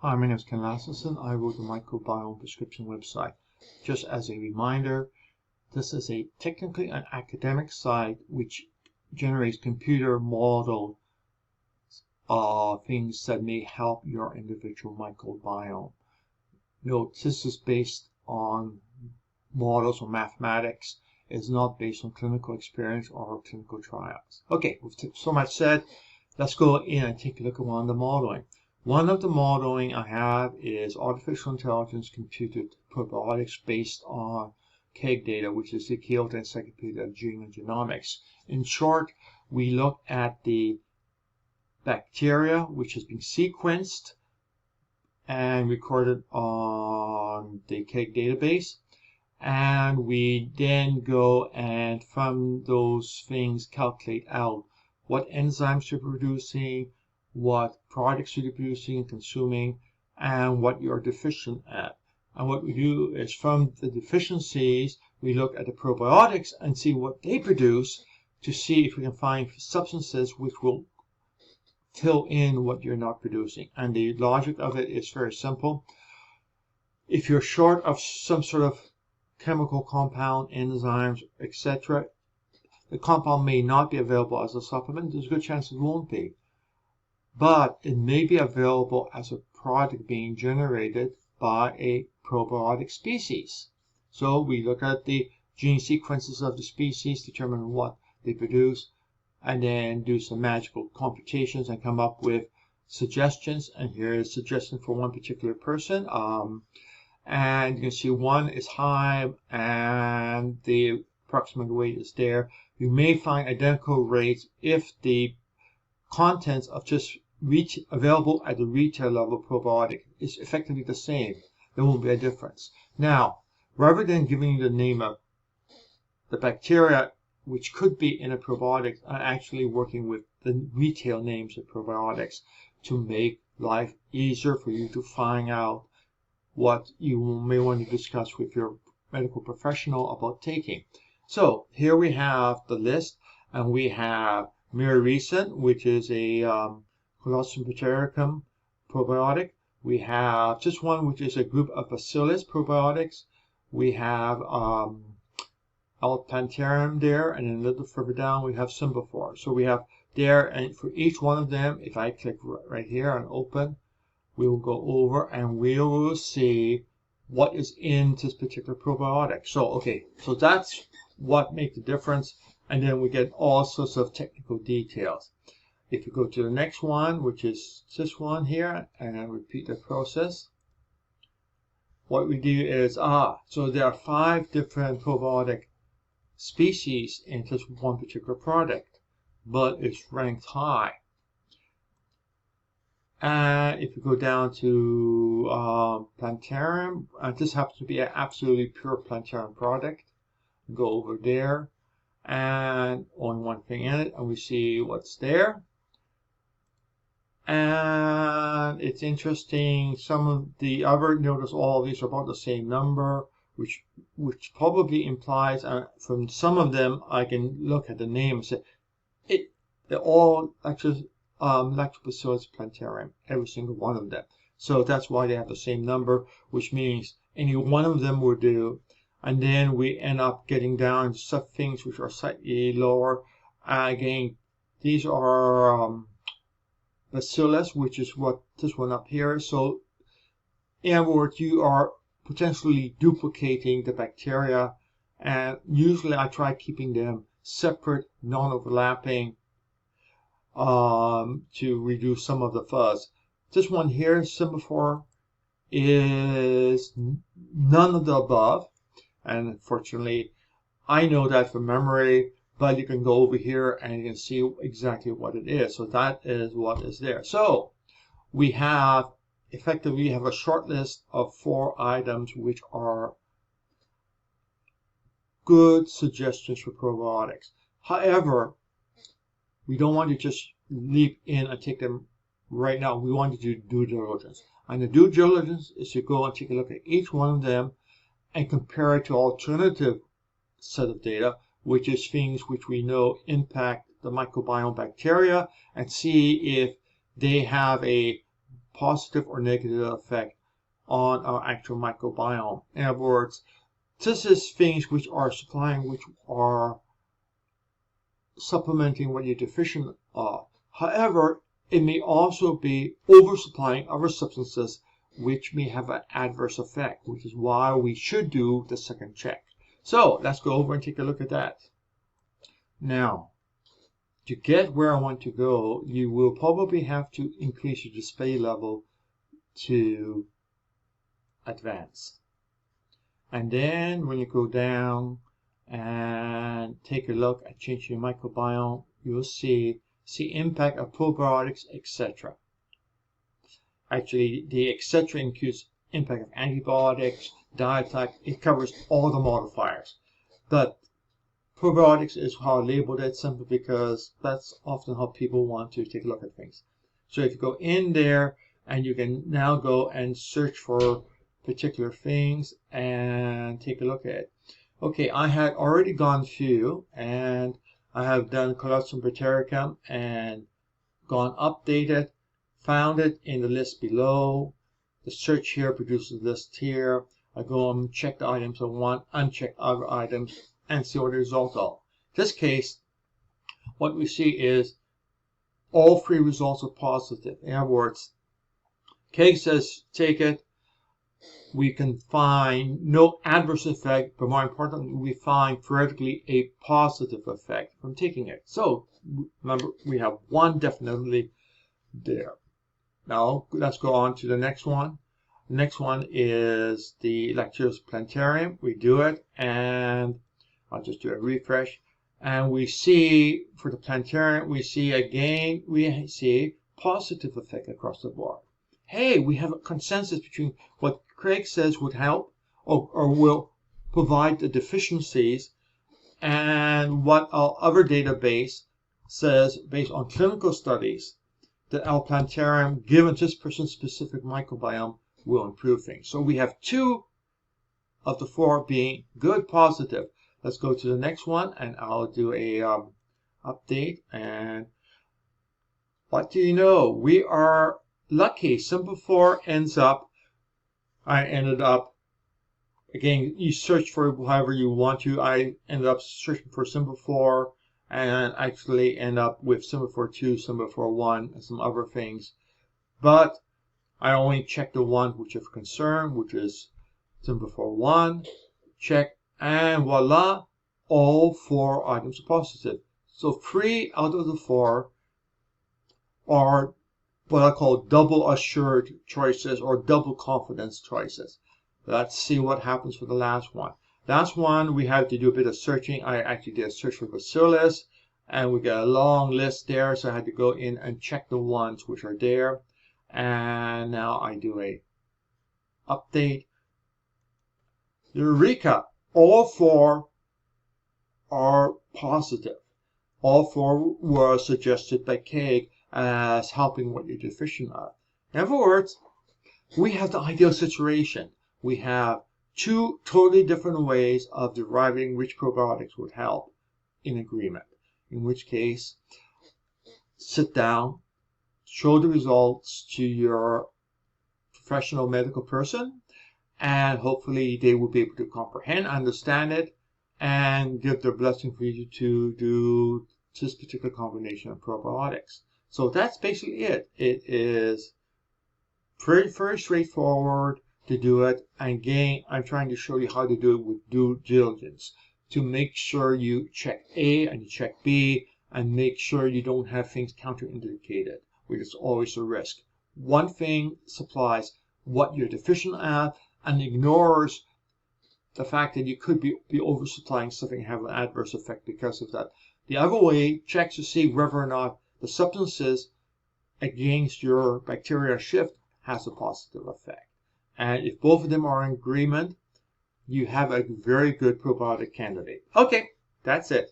Hi, my name is Ken Lasseson. I wrote the Microbiome prescription website. Just as a reminder, this is a technically an academic site which generates computer model things that may help your individual microbiome. Note, this is based on models or mathematics. It's not based on clinical experience or clinical trials. Okay, with so much said, let's go in and take a look at one of the modeling. One of the modeling I have is artificial intelligence computed probiotics based on KEGG data, which is the Kyoto Encyclopedia of Genome and Genomics. In short, we look at the bacteria which has been sequenced and recorded on the KEGG database, and we then go and from those things calculate out what enzymes you're producing, what products you're producing and consuming, and what you're deficient at. And what we do is from the deficiencies, we look at the probiotics and see what they produce to see if we can find substances which will fill in what you're not producing. And the logic of it is very simple. If you're short of some sort of chemical compound, enzymes, etc., the compound may not be available as a supplement. There's a good chance it won't be. But it may be available as a product being generated by a probiotic species. So we look at the gene sequences of the species, determine what they produce, and then do some magical computations and come up with suggestions. And here is a suggestion for one particular person. And you can see one is high and the approximate weight is there. You may find identical rates if the contents of just available at the retail level probiotic is effectively the same. There won't be a difference. Now, rather than giving you the name of the bacteria which could be in a probiotic, I'm actually working with the retail names of probiotics to make life easier for you to find out what you may want to discuss with your medical professional about taking. So here we have the list, and we have Mere Recent, which is a Colostrum bactericum probiotic. We have just one, which is a group of Bacillus probiotics. We have Alplantarum there, and then a little further down we have Symbiphore. So we have there, and for each one of them, if I click right here and open, we will go over and we will see what is in this particular probiotic. So, okay, so that's what makes the difference, and then we get all sorts of technical details. If you go to the next one, which is this one here, and repeat the process, what we do is, so there are 5 different probiotic species in this one particular product, but it's ranked high. And if you go down to Plantarum, this happens to be an absolutely pure Plantarum product. Go over there, and only one thing in it, and we see what's there. And it's interesting, some of the other, notice all of these are about the same number, which probably implies, from some of them, I can look at the name and say, they're all actually Lactobacillus plantarum, every single one of them. So that's why they have the same number, which means any one of them will do. And then we end up getting down to some things which are slightly lower. Again, these are Bacillus, which is what this one up here is. So in other words, you are potentially duplicating the bacteria, and usually I try keeping them separate, non-overlapping, to reduce some of the fuzz. This one here, Symbiphore, is none of the above, and unfortunately I know that from memory, but you can go over here and you can see exactly what it is. So that is what is there. So we have effectively a short list of 4 items which are good suggestions for probiotics. However, we don't want to just leap in and take them right now. We want to do due diligence. And the due diligence is to go and take a look at each one of them and compare it to alternative set of data, which is things which we know impact the microbiome bacteria, and see if they have a positive or negative effect on our actual microbiome. In other words, this is things which are supplying, which are supplementing what you're deficient of. However, it may also be oversupplying other substances which may have an adverse effect, which is why we should do the second check. So let's go over and take a look at that. Now, to get where I want to go, you will probably have to increase your display level to advanced. And then when you go down and take a look at changing your microbiome, you'll see impact of probiotics, etc. Actually, the etc. includes impact of antibiotics, diet type. It covers all the modifiers. But probiotics is how I labeled it, simply because that's often how people want to take a look at things. So if you go in there, and you can now go and search for particular things and take a look at it. Okay, I had already gone through, and I have done Colostrum Bactericum and gone updated, found it in the list below. The search here produces a list here. I go and check the items I want, uncheck other items, and see what the results are. In this case, what we see is all three results are positive. In other words, KEGG says take it. We can find no adverse effect, but more importantly, we find theoretically a positive effect from taking it. So remember, we have one definitely there. Now let's go on to the next one. The next one is the Lactulus plantarum. We do it, and I'll just do a refresh. And we see for the plantarum, we see positive effect across the board. Hey, we have a consensus between what Craig says would help or will provide the deficiencies and what our other database says, based on clinical studies, that our plantarum, given this person's specific microbiome, will improve things. So we have 2 of the 4 being good, positive. Let's go to the next one, and I'll do a update. And what do you know? We are lucky. Simple 4 ends up, I ended up, again, you search for however you want to. I ended up searching for Simple 4 and actually end up with Simple 4 2, Simple 4 1, and some other things. But I only checked the one which of concern, which is Simple 4 1. Check, and voila, all 4 items are positive. So 3 out of the 4 are what I call double assured choices or double confidence choices. Let's see what happens for the last one. Last one, we have to do a bit of searching. I actually did a search for Bacillus, and we got a long list there, so I had to go in and check the ones which are there. And now I do a update. Eureka! All 4 are positive. All 4 were suggested by KEGG as helping what you're deficient of. In other words, we have the ideal situation. We have 2 totally different ways of deriving which probiotics would help in agreement. In which case, sit down, show the results to your professional medical person, and hopefully they will be able to comprehend, understand it, and give their blessing for you to do this particular combination of probiotics. So that's basically it. It is very straightforward to do it. And again, I'm trying to show you how to do it with due diligence, to make sure you check A and you check B, and make sure you don't have things counterindicated, which is always a risk. One thing supplies what you're deficient at and ignores the fact that you could be oversupplying something and have an adverse effect because of that. The other way checks to see whether or not the substances against your bacteria shift has a positive effect. And if both of them are in agreement, you have a very good probiotic candidate. Okay, that's it.